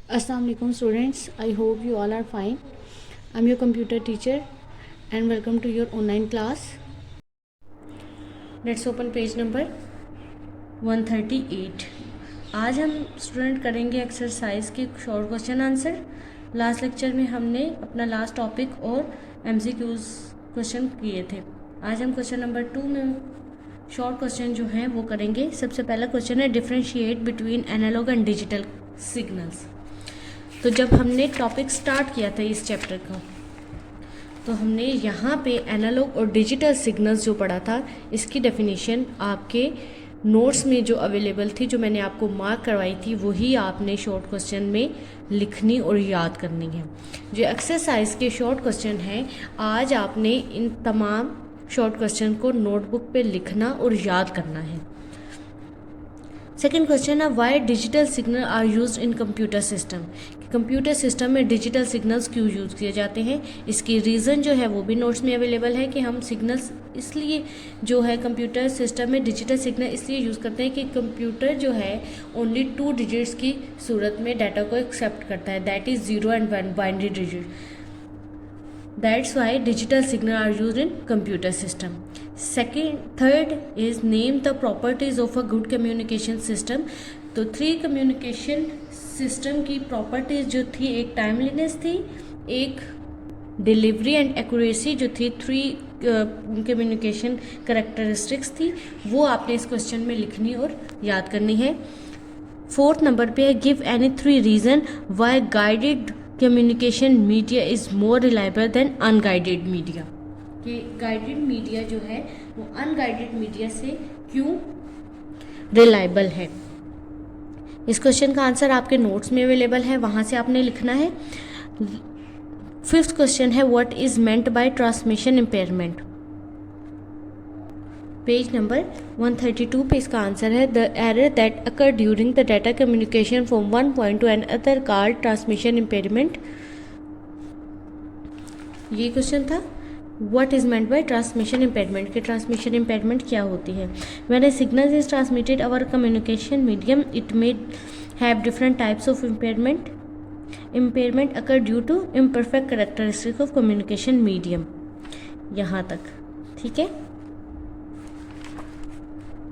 Assalamu alaikum students. I hope you all are fine. I'm your computer teacher and welcome to your online class. Let's open page number 138. आज हम student करेंगे exercise के short question answer. Last lecture में हमने अपना last topic और MCQs question किए थे। आज हम क्वेश्चन नंबर 2 में शॉर्ट क्वेश्चन जो हैं वो करेंगे। सबसे पहला क्वेश्चन है differentiate between analog and digital signals. तो जब हमने टॉपिक स्टार्ट किया था इस चैप्टर का, तो हमने यहाँ पे एनालॉग और डिजिटल सिग्नल्स जो पढ़ा था, इसकी डेफिनेशन आपके नोट्स में जो अवेलेबल थी, जो मैंने आपको मार्क करवाई थी, वही आपने शॉर्ट क्वेश्चन में लिखनी और याद करनी है। जो एक्सरसाइज के शॉर्ट क्वेश्चन हैं, आज आपने इन तमाम शॉर्ट क्वेश्चन को नोटबुक पे लिखना और याद करना है। सेकेंड क्वेश्चन है why digital signal are used in computer system. Computer system में डिजिटल सिग्नल्स क्यों यूज़ किए जाते हैं, इसकी रीज़न जो है वो भी नोट्स में अवेलेबल है कि हम सिग्नल्स इसलिए जो है कंप्यूटर सिस्टम में डिजिटल सिग्नल इसलिए यूज़ करते हैं कि कंप्यूटर जो है ओनली 2 डिजिट्स की सूरत में डाटा को एक्सेप्ट करता है, that is 0 and 1 binary digit. That's why digital signal are used in computer system. Third is name the properties of a good communication system. तो 3 कम्युनिकेशन सिस्टम की properties जो थी, एक टाइमलीनेस थी, एक डिलीवरी एंड एक्यूरेसी जो थी, 3 communication characteristics थी, वो आपने इस क्वेश्चन में लिखनी और याद करनी है। 4th नंबर पे है give any 3 reason why guided communication media is more reliable than unguided media. कि गाइडेड मीडिया जो है वो अनगाइडेड मीडिया से क्यों रिलायबल है। इस क्वेश्चन का आंसर आपके नोट्स में अवेलेबल है, वहाँ से आपने लिखना है। 5th क्वेश्चन है what is meant by transmission impairment. Page number 132 पे इसका आंसर है the error that occur during the data communication from one point to another called transmission impairment. ये क्वेश्चन था what is meant by transmission impairment, कि transmission impairment क्या होती है। When a signal is transmitted over communication medium it may have different types of impairment. Impairment occur due to imperfect characteristic of communication medium. यहाँ तक ठीक है।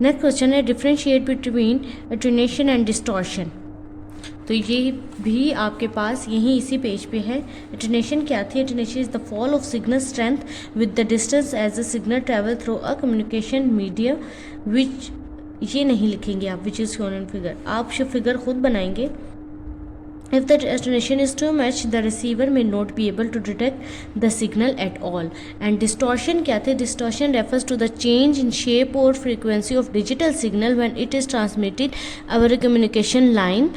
Next question है differentiate between attenuation and distortion. तो ये भी आपके पास यहीं इसी पेज पे है। अटेन्यूएशन क्या थी? Attenuation is the fall of signal strength with the distance as a signal travel through a communication media which, ये नहीं लिखेंगे आप, which is shown in figure, आप फिगर खुद बनाएंगे। If the attenuation is too much, the receiver may not be able to detect the signal at all. And distortion क्या थे? Distortion refers to the change in shape or frequency of digital signal when it is transmitted over a communication line.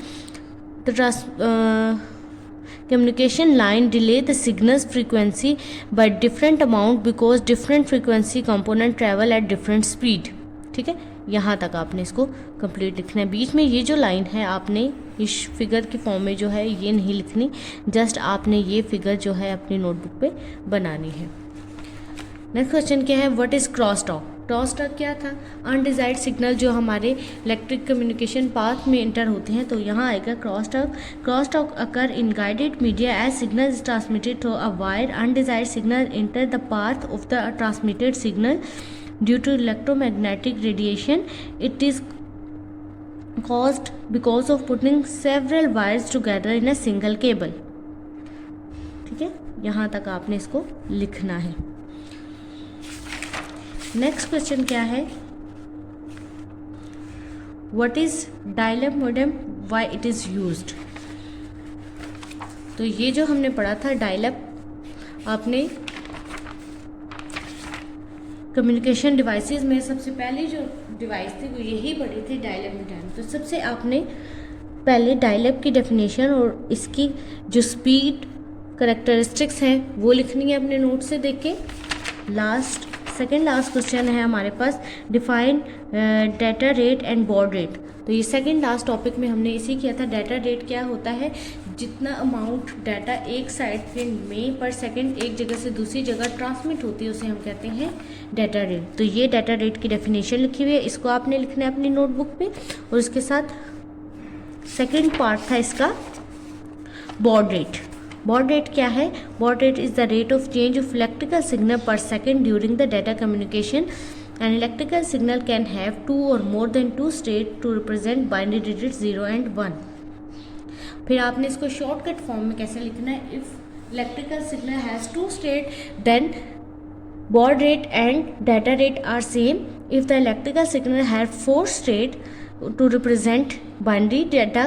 The communication line delay the signal's frequency by different amount because different frequency component travel at different speed. ठीक है, यहाँ तक आपने इसको complete लिखना है। बीच में ये जो लाइन है आपने इस फिगर की फॉर्म में जो है ये नहीं लिखनी, जस्ट आपने ये फिगर जो है अपनी नोटबुक पे बनानी है। नेक्स्ट क्वेश्चन क्या है what is cross talk. Cross talk क्या था? अनडिजायर्ड सिग्नल जो हमारे इलेक्ट्रिक कम्युनिकेशन पाथ में इंटर होते हैं, तो यहाँ आएगा cross talk. Cross talk occur in guided media as signal is transmitted through a wire. Undesired signal enter the path of the transmitted signal due to electromagnetic radiation. It is caused because of putting several wires together in a single cable. ठीक है, यहाँ तक आपने इसको लिखना है। Next question क्या है What is dial-up modem, why it is used। तो ये जो हमने पढ़ा था डायल-अप, आपने कम्युनिकेशन डिवाइसेस में सबसे पहली जो डिवाइस थी वो यही पढ़ी थी डायल-अप मॉडेम। तो सबसे आपने पहले डायल-अप की डेफिनेशन और इसकी जो स्पीड करेक्टरिस्टिक्स हैं वो लिखनी है अपने नोट से देख के। सेकेंड लास्ट क्वेश्चन है हमारे पास define data rate and baud rate. तो ये सेकेंड लास्ट टॉपिक में हमने इसी किया था। डाटा रेट क्या होता है? जितना अमाउंट डाटा एक साइड में पर सेकंड एक जगह से दूसरी जगह ट्रांसमिट होती है उसे हम कहते हैं डाटा रेट। तो ये डाटा रेट की डेफिनेशन लिखी हुई है, इसको आपने लिखना है अपनी नोटबुक पे। और उसके साथ सेकंड पार्ट था इसका baud rate. Baud rate क्या है? Baud rate is the rate of change of electrical signal per second during the data communication. An electrical signal can have two or more than two states to represent binary digits 0 and 1. फिर आपने इसको shortcut form में कैसे लिखना है? If electrical signal has two state then baud rate and data rate are same. If the electrical signal has 4 states to represent binary data,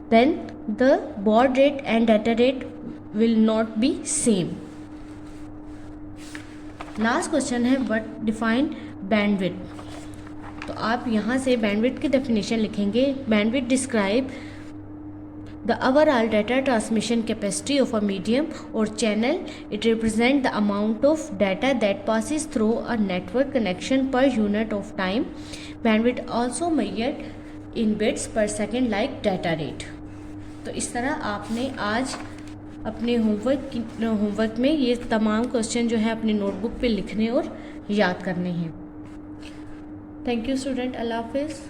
then the baud rate and data rate will not be same. Last question है what define bandwidth. तो आप यहाँ से bandwidth की definition लिखेंगे. Bandwidth describe the overall data transmission capacity of a medium or channel. It represents the amount of data that passes through a network connection per unit of time. Bandwidth also measured in bits per second like data rate. तो इस तरह आपने आज अपने homework में ये तमाम question जो है अपनी नोटबुक पे लिखने और याद करने हैं. Thank you student. अल्लाह हाफिज़.